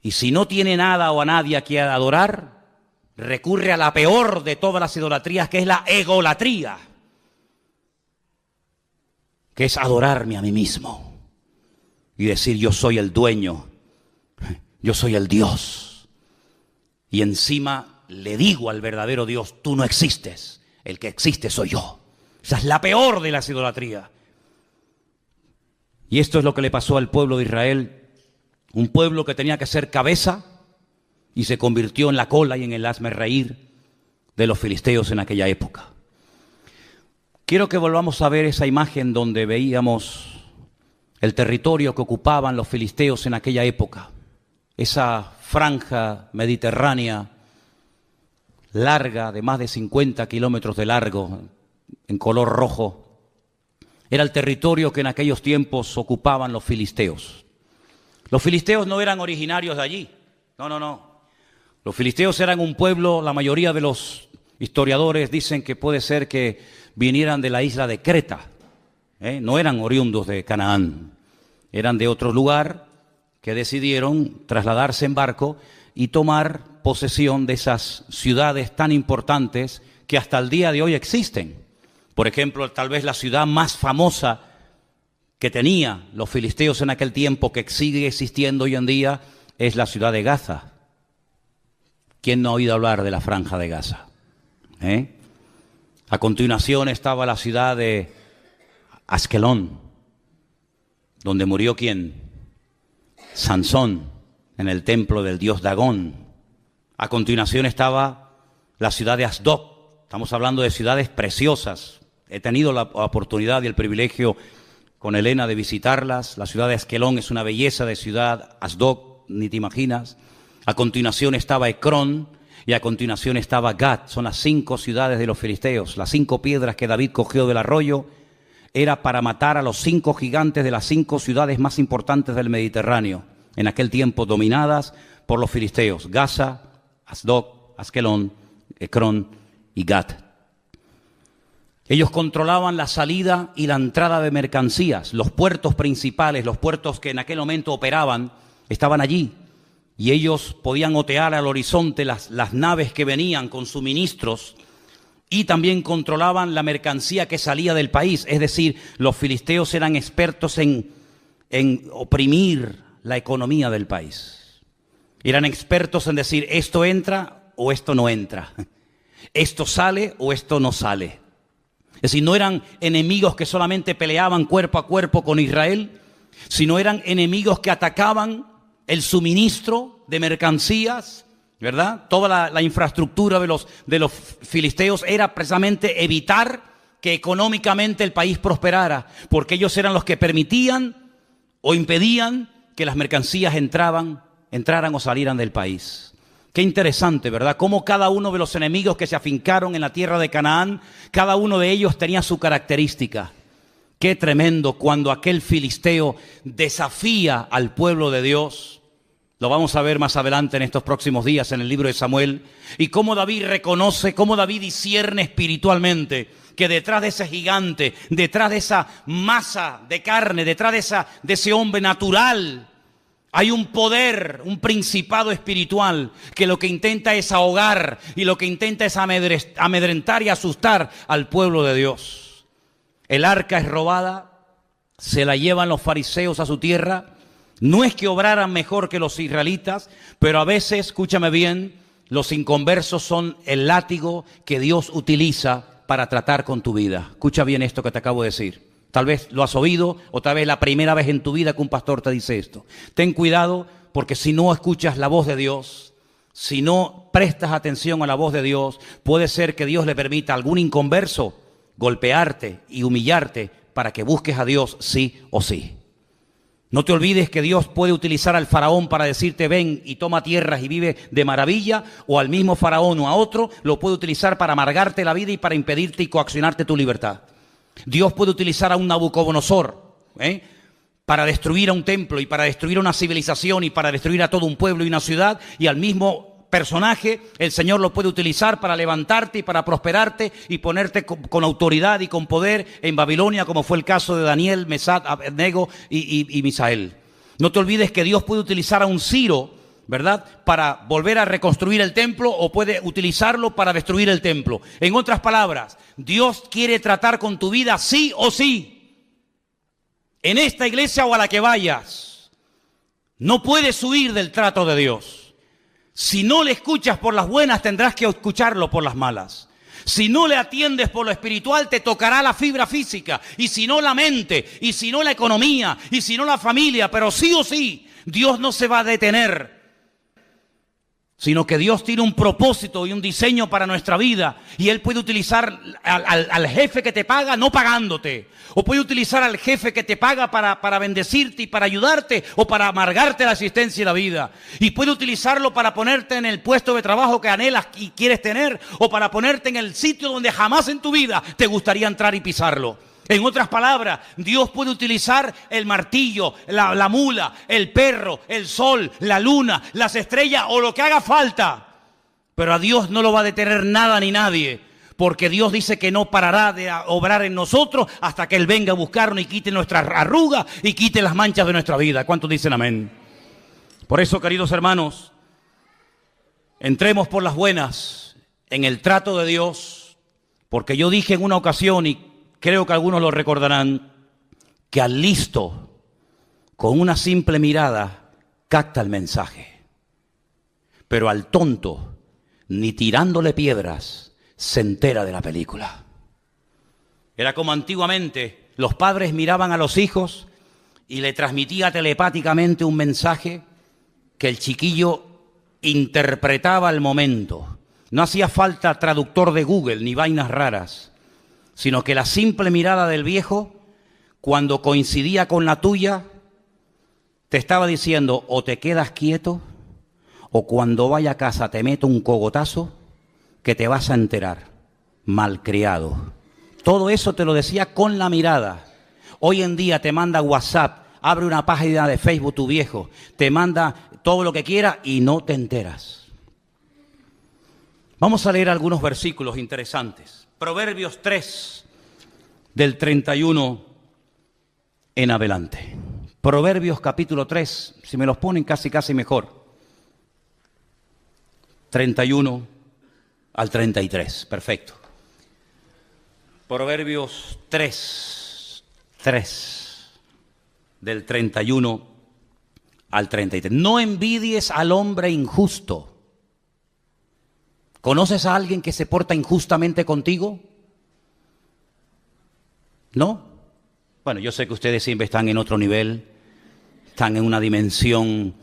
Y si no tiene nada o a nadie a quien adorar, recurre a la peor de todas las idolatrías, que es la egolatría, que es adorarme a mí mismo y decir yo soy el dueño, yo soy el Dios. Y encima le digo al verdadero Dios, tú no existes, el que existe soy yo. Esa es la peor de las idolatrías. Y esto es lo que le pasó al pueblo de Israel, un pueblo que tenía que ser cabeza y se convirtió en la cola y en el hazmerreír de los filisteos en aquella época. Quiero que volvamos a ver esa imagen donde veíamos el territorio que ocupaban los filisteos en aquella época. Esa franja mediterránea larga, de más de 50 kilómetros de largo, en color rojo, era el territorio que en aquellos tiempos ocupaban los filisteos. Los filisteos no eran originarios de allí, no. Los filisteos eran un pueblo, la mayoría de los historiadores dicen que puede ser que vinieran de la isla de Creta, no eran oriundos de Canaán, eran de otro lugar que decidieron trasladarse en barco y tomar posesión de esas ciudades tan importantes que hasta el día de hoy existen. Por ejemplo, tal vez la ciudad más famosa que tenía los filisteos en aquel tiempo, que sigue existiendo hoy en día, es la ciudad de Gaza. ¿Quién no ha oído hablar de la franja de Gaza? A continuación estaba la ciudad de Askelón, donde murió ¿quién? Sansón, en el templo del dios Dagón. A continuación estaba la ciudad de Asdod. Estamos hablando de ciudades preciosas. He tenido la oportunidad y el privilegio con Helena de visitarlas. La ciudad de Askelón es una belleza de ciudad, Asdod, ni te imaginas. A continuación estaba Ecrón y a continuación estaba Gat. Son las 5 ciudades de los filisteos. Las 5 piedras que David cogió del arroyo era para matar a los 5 gigantes de las 5 ciudades más importantes del Mediterráneo, en aquel tiempo dominadas por los filisteos: Gaza, Asdod, Askelón, Ecrón y Gat. Ellos controlaban la salida y la entrada de mercancías. Los puertos principales, los puertos que en aquel momento operaban, estaban allí. Y ellos podían otear al horizonte las naves que venían con suministros y también controlaban la mercancía que salía del país. Es decir, los filisteos eran expertos en oprimir la economía del país. Eran expertos en decir, esto entra o esto no entra. Esto sale o esto no sale. Es decir, no eran enemigos que solamente peleaban cuerpo a cuerpo con Israel, sino eran enemigos que atacaban el suministro de mercancías, ¿verdad? Toda la infraestructura de los filisteos era precisamente evitar que económicamente el país prosperara, porque ellos eran los que permitían o impedían que las mercancías entraran o salieran del país. Qué interesante, ¿verdad? Cómo cada uno de los enemigos que se afincaron en la tierra de Canaán, cada uno de ellos tenía su característica. Qué tremendo cuando aquel filisteo desafía al pueblo de Dios. Lo vamos a ver más adelante en estos próximos días en el libro de Samuel. Y cómo David reconoce, cómo David discierne espiritualmente que detrás de ese gigante, detrás de esa masa de carne, detrás de ese hombre natural, hay un poder, un principado espiritual que lo que intenta es ahogar y lo que intenta es amedrentar y asustar al pueblo de Dios. El arca es robada, se la llevan los fariseos a su tierra. No es que obraran mejor que los israelitas, pero a veces, escúchame bien, los inconversos son el látigo que Dios utiliza para tratar con tu vida. Escucha bien esto que te acabo de decir. Tal vez lo has oído o tal vez la primera vez en tu vida que un pastor te dice esto. Ten cuidado porque si no escuchas la voz de Dios, si no prestas atención a la voz de Dios, puede ser que Dios le permita a algún inconverso golpearte y humillarte para que busques a Dios sí o sí. No te olvides que Dios puede utilizar al faraón para decirte ven y toma tierras y vive de maravilla, o al mismo faraón o a otro lo puede utilizar para amargarte la vida y para impedirte y coaccionarte tu libertad. Dios puede utilizar a un Nabucodonosor para destruir a un templo y para destruir una civilización y para destruir a todo un pueblo y una ciudad, y al mismo personaje el Señor lo puede utilizar para levantarte y para prosperarte y ponerte con autoridad y con poder en Babilonia, como fue el caso de Daniel, Mesac, Abednego y Misael. No te olvides que Dios puede utilizar a un Ciro, ¿verdad?, para volver a reconstruir el templo, o puede utilizarlo para destruir el templo. En otras palabras, Dios quiere tratar con tu vida sí o sí. En esta iglesia o a la que vayas, no puedes huir del trato de Dios. Si no le escuchas por las buenas, tendrás que escucharlo por las malas. Si no le atiendes por lo espiritual, te tocará la fibra física, y si no la mente, y si no la economía, y si no la familia, pero sí o sí, Dios no se va a detener, sino que Dios tiene un propósito y un diseño para nuestra vida, y Él puede utilizar al jefe que te paga no pagándote, o puede utilizar al jefe que te paga para bendecirte y para ayudarte, o para amargarte la existencia y la vida, y puede utilizarlo para ponerte en el puesto de trabajo que anhelas y quieres tener, o para ponerte en el sitio donde jamás en tu vida te gustaría entrar y pisarlo. En otras palabras, Dios puede utilizar el martillo, la mula, el perro, el sol, la luna, las estrellas o lo que haga falta. Pero a Dios no lo va a detener nada ni nadie, porque Dios dice que no parará de obrar en nosotros hasta que Él venga a buscarnos y quite nuestras arrugas y quite las manchas de nuestra vida. ¿Cuántos dicen amén? Por eso, queridos hermanos, entremos por las buenas en el trato de Dios, porque yo dije en una ocasión, y creo que algunos lo recordarán, que al listo, con una simple mirada, capta el mensaje. Pero al tonto, ni tirándole piedras, se entera de la película. Era como antiguamente, los padres miraban a los hijos y le transmitía telepáticamente un mensaje que el chiquillo interpretaba al momento. No hacía falta traductor de Google ni vainas raras, sino que la simple mirada del viejo, cuando coincidía con la tuya, te estaba diciendo o te quedas quieto, o cuando vaya a casa te meto un cogotazo que te vas a enterar, malcriado. Todo eso te lo decía con la mirada. Hoy en día te manda WhatsApp, abre una página de Facebook tu viejo, te manda todo lo que quiera y no te enteras. Vamos a leer algunos versículos interesantes. Proverbios 3, del 31 en adelante. Proverbios capítulo 3, si me los ponen casi mejor. 31 al 33, perfecto. Proverbios 3, del 31 al 33. No envidies al hombre injusto. ¿Conoces a alguien que se porta injustamente contigo? ¿No? Bueno, yo sé que ustedes siempre están en otro nivel, están en una dimensión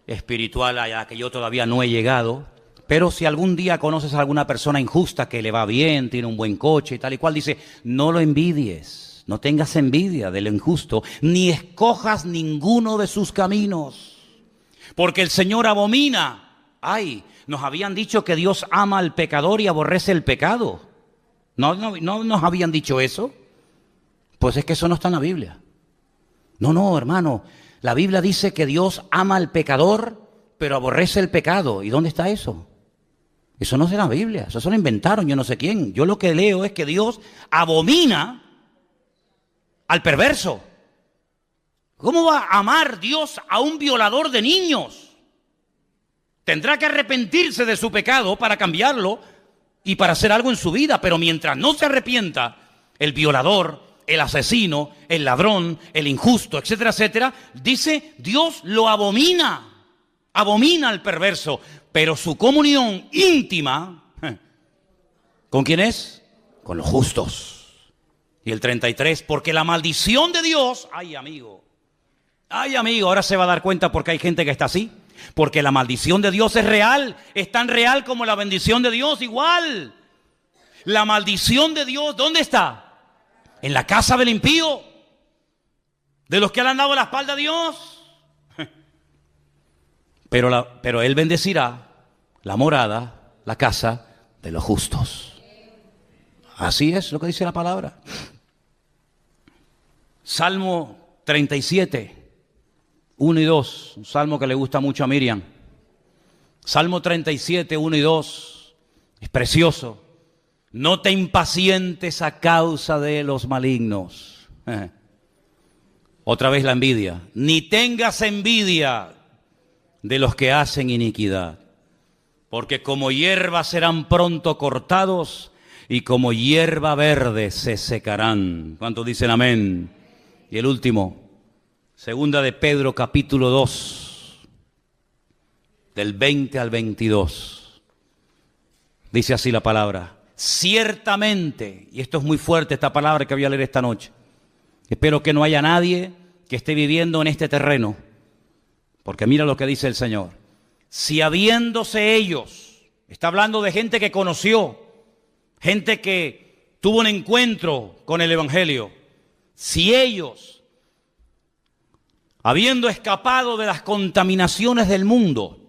espiritual a la que yo todavía no he llegado, pero si algún día conoces a alguna persona injusta que le va bien, tiene un buen coche y tal y cual, dice, no lo envidies, no tengas envidia del injusto, ni escojas ninguno de sus caminos, porque el Señor abomina. Ay, nos habían dicho que Dios ama al pecador y aborrece el pecado. ¿No nos habían dicho eso? Pues es que eso no está en la Biblia. No, hermano. La Biblia dice que Dios ama al pecador, pero aborrece el pecado. ¿Y dónde está eso? Eso no es en la Biblia. Eso se lo inventaron yo no sé quién. Yo lo que leo es que Dios abomina al perverso. ¿Cómo va a amar Dios a un violador de niños? Tendrá que arrepentirse de su pecado para cambiarlo y para hacer algo en su vida. Pero mientras no se arrepienta, el violador, el asesino, el ladrón, el injusto, etcétera, etcétera, dice, Dios lo abomina. Abomina al perverso. Pero su comunión íntima, ¿con quién es? Con los justos. Y el 33, porque la maldición de Dios, ay amigo, ahora se va a dar cuenta porque hay gente que está así. Porque la maldición de Dios es real, es tan real como la bendición de Dios, igual. La maldición de Dios, ¿dónde está? En la casa del impío, de los que le han dado la espalda a Dios. Pero Él bendecirá la morada, la casa de los justos. Así es lo que dice la palabra. Salmo 37. 1 y 2, un salmo que le gusta mucho a Miriam. Salmo 37, 1 y 2, es precioso. No te impacientes a causa de los malignos. Otra vez la envidia. Ni tengas envidia de los que hacen iniquidad, porque como hierba serán pronto cortados y como hierba verde se secarán. ¿Cuántos dicen amén? Y el último. Segunda de Pedro, capítulo 2, del 20 al 22. Dice así la palabra. Ciertamente, y esto es muy fuerte esta palabra que voy a leer esta noche. Espero que no haya nadie que esté viviendo en este terreno. Porque mira lo que dice el Señor. Si habiéndose ellos, está hablando de gente que conoció, gente que tuvo un encuentro con el Evangelio. Si ellos, habiendo escapado de las contaminaciones del mundo.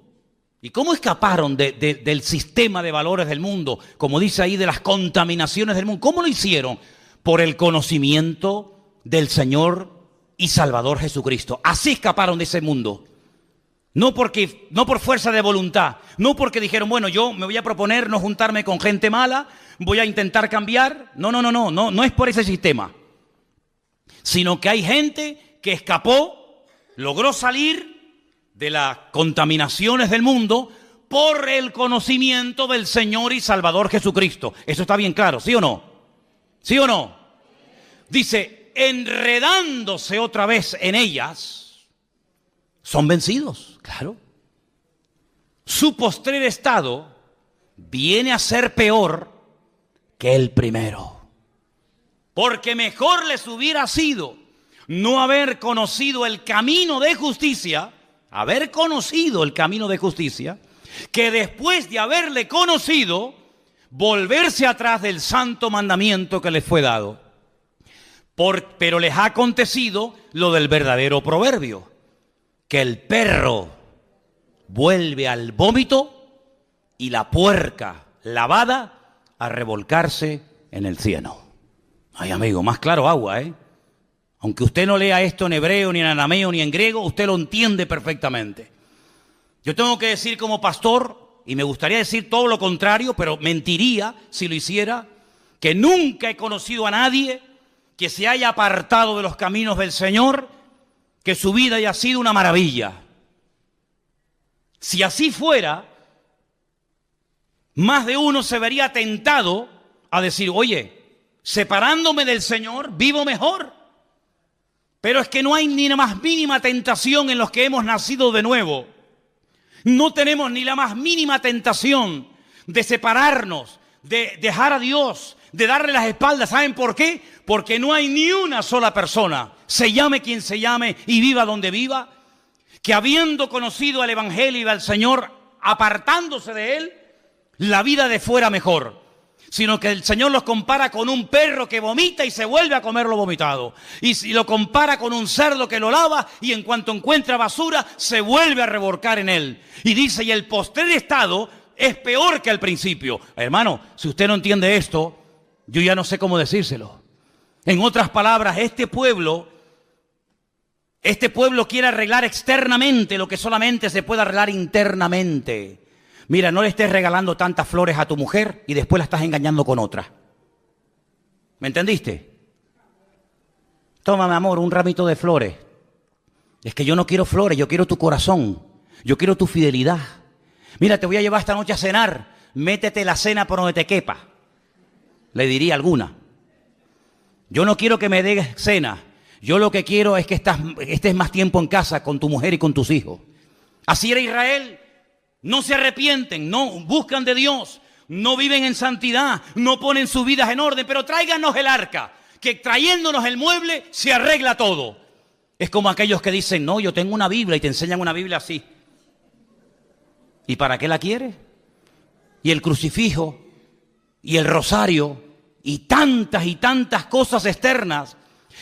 ¿Y cómo escaparon del sistema de valores del mundo? Como dice ahí, de las contaminaciones del mundo. ¿Cómo lo hicieron? Por el conocimiento del Señor y Salvador Jesucristo. Así escaparon de ese mundo. No por fuerza de voluntad. No porque dijeron, bueno, yo me voy a proponer no juntarme con gente mala, voy a intentar cambiar. No es por ese sistema. Sino que hay gente que escapó, logró salir de las contaminaciones del mundo por el conocimiento del Señor y Salvador Jesucristo. Eso está bien claro, ¿sí o no? ¿Sí o no? Dice, enredándose otra vez en ellas, son vencidos, claro. Su postrer estado viene a ser peor que el primero. Porque mejor les hubiera sido no haber conocido el camino de justicia, que después de haberle conocido, volverse atrás del santo mandamiento que les fue dado. Pero les ha acontecido lo del verdadero proverbio, que el perro vuelve al vómito y la puerca lavada a revolcarse en el cieno. Ay, amigo, más claro agua, ¿eh? Aunque usted no lea esto en hebreo, ni en arameo, ni en griego, usted lo entiende perfectamente. Yo tengo que decir como pastor, y me gustaría decir todo lo contrario, pero mentiría si lo hiciera, que nunca he conocido a nadie que se haya apartado de los caminos del Señor, que su vida haya sido una maravilla. Si así fuera, más de uno se vería tentado a decir, oye, separándome del Señor, vivo mejor. Pero es que no hay ni la más mínima tentación en los que hemos nacido de nuevo. No tenemos ni la más mínima tentación de separarnos, de dejar a Dios, de darle las espaldas. ¿Saben por qué? Porque no hay ni una sola persona, se llame quien se llame y viva donde viva, que habiendo conocido al Evangelio y al Señor, apartándose de Él, la vida de fuera mejor. Sino que el Señor los compara con un perro que vomita y se vuelve a comer lo vomitado. Y si lo compara con un cerdo que lo lava y en cuanto encuentra basura, se vuelve a revolcar en él. Y dice, y el postrer estado es peor que el principio. Hermano, si usted no entiende esto, yo ya no sé cómo decírselo. En otras palabras, este pueblo quiere arreglar externamente lo que solamente se puede arreglar internamente. Mira, no le estés regalando tantas flores a tu mujer y después la estás engañando con otra. ¿Me entendiste? Toma, mi amor, un ramito de flores. Es que yo no quiero flores, yo quiero tu corazón. Yo quiero tu fidelidad. Mira, te voy a llevar esta noche a cenar. Métete la cena por donde te quepa. Le diría alguna. Yo no quiero que me des cena. Yo lo que quiero es que estés más tiempo en casa con tu mujer y con tus hijos. Así era Israel. No se arrepienten, no buscan de Dios, no viven en santidad, no ponen sus vidas en orden, pero tráiganos el arca, que trayéndonos el mueble se arregla todo. Es como aquellos que dicen, no, yo tengo una Biblia y te enseñan una Biblia así. ¿Y para qué la quieres? Y el crucifijo, y el rosario, y tantas cosas externas,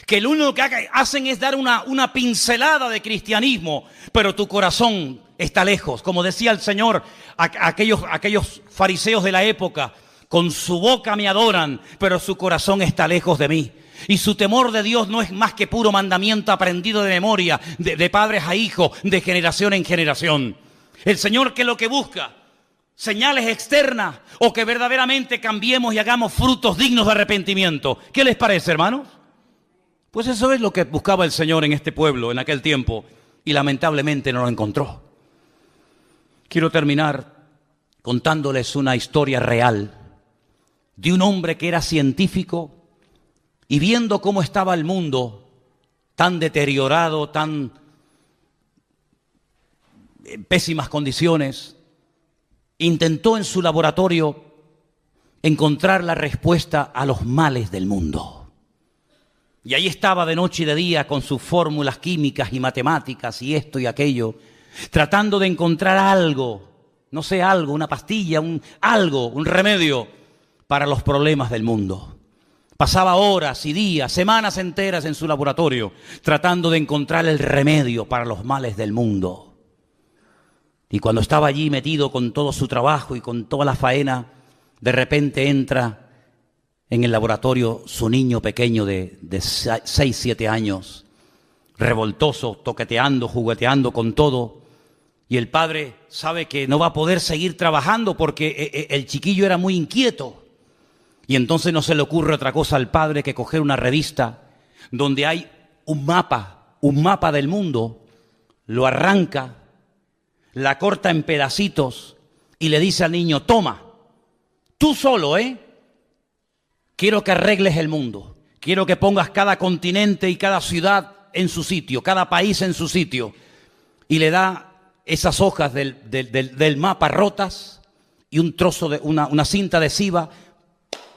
que lo único que hacen es dar una pincelada de cristianismo, pero tu corazón está lejos. Como decía el Señor, aquellos fariseos de la época, con su boca me adoran, pero su corazón está lejos de mí. Y su temor de Dios no es más que puro mandamiento aprendido de memoria, de padres a hijos, de generación en generación. El Señor, que lo que busca, señales externas, o que verdaderamente cambiemos y hagamos frutos dignos de arrepentimiento. ¿Qué les parece, hermanos? Pues eso es lo que buscaba el Señor en este pueblo en aquel tiempo, y lamentablemente no lo encontró. Quiero terminar contándoles una historia real de un hombre que era científico y viendo cómo estaba el mundo tan deteriorado, tan en pésimas condiciones, intentó en su laboratorio encontrar la respuesta a los males del mundo. Y ahí estaba de noche y de día con sus fórmulas químicas y matemáticas y esto y aquello, tratando de encontrar algo, no sé, algo, una pastilla, un remedio para los problemas del mundo. Pasaba horas y días, semanas enteras en su laboratorio, tratando de encontrar el remedio para los males del mundo. Y cuando estaba allí metido con todo su trabajo y con toda la faena, de repente entra en el laboratorio su niño pequeño de 6, 7 años, revoltoso, toqueteando, jugueteando con todo. Y el padre sabe que no va a poder seguir trabajando porque el chiquillo era muy inquieto. Y entonces no se le ocurre otra cosa al padre que coger una revista donde hay un mapa del mundo, lo arranca, la corta en pedacitos y le dice al niño, toma, tú solo, quiero que arregles el mundo, quiero que pongas cada continente y cada ciudad en su sitio, cada país en su sitio. Y le da esas hojas del mapa rotas y un trozo de una cinta adhesiva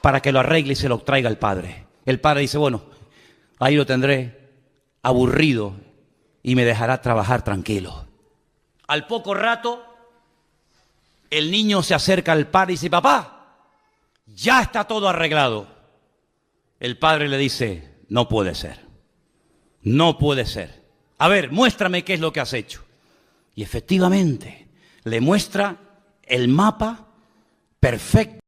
para que lo arregle y se lo traiga al padre. El padre dice, bueno, ahí lo tendré aburrido y me dejará trabajar tranquilo. Al poco rato, el niño se acerca al padre y dice, papá, ya está todo arreglado. El padre le dice, no puede ser, no puede ser. A ver, muéstrame qué es lo que has hecho. Y efectivamente, le muestra el mapa perfecto.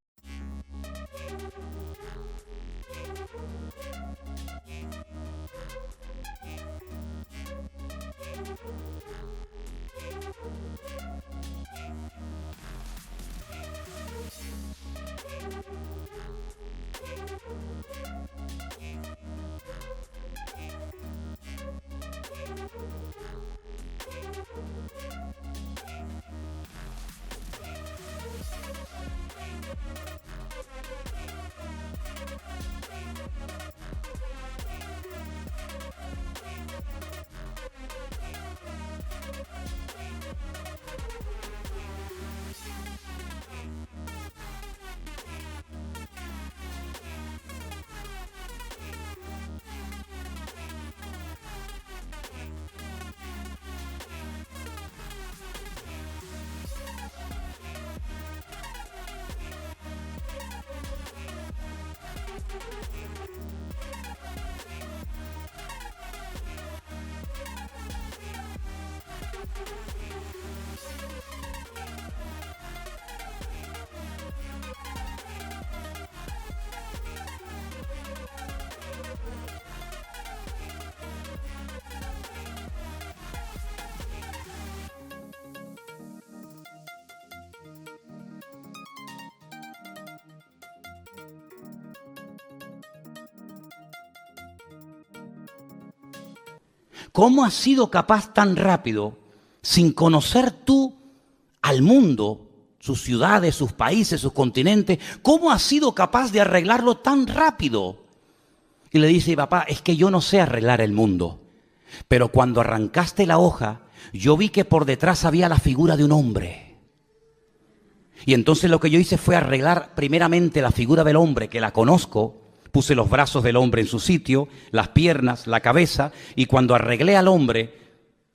¿Cómo has sido capaz tan rápido, sin conocer tú al mundo, sus ciudades, sus países, sus continentes, cómo has sido capaz de arreglarlo tan rápido? Y le dice, papá, es que yo no sé arreglar el mundo, pero cuando arrancaste la hoja, yo vi que por detrás había la figura de un hombre. Y entonces lo que yo hice fue arreglar primeramente la figura del hombre, que la conozco. Puse los brazos del hombre en su sitio, las piernas, la cabeza, y cuando arreglé al hombre,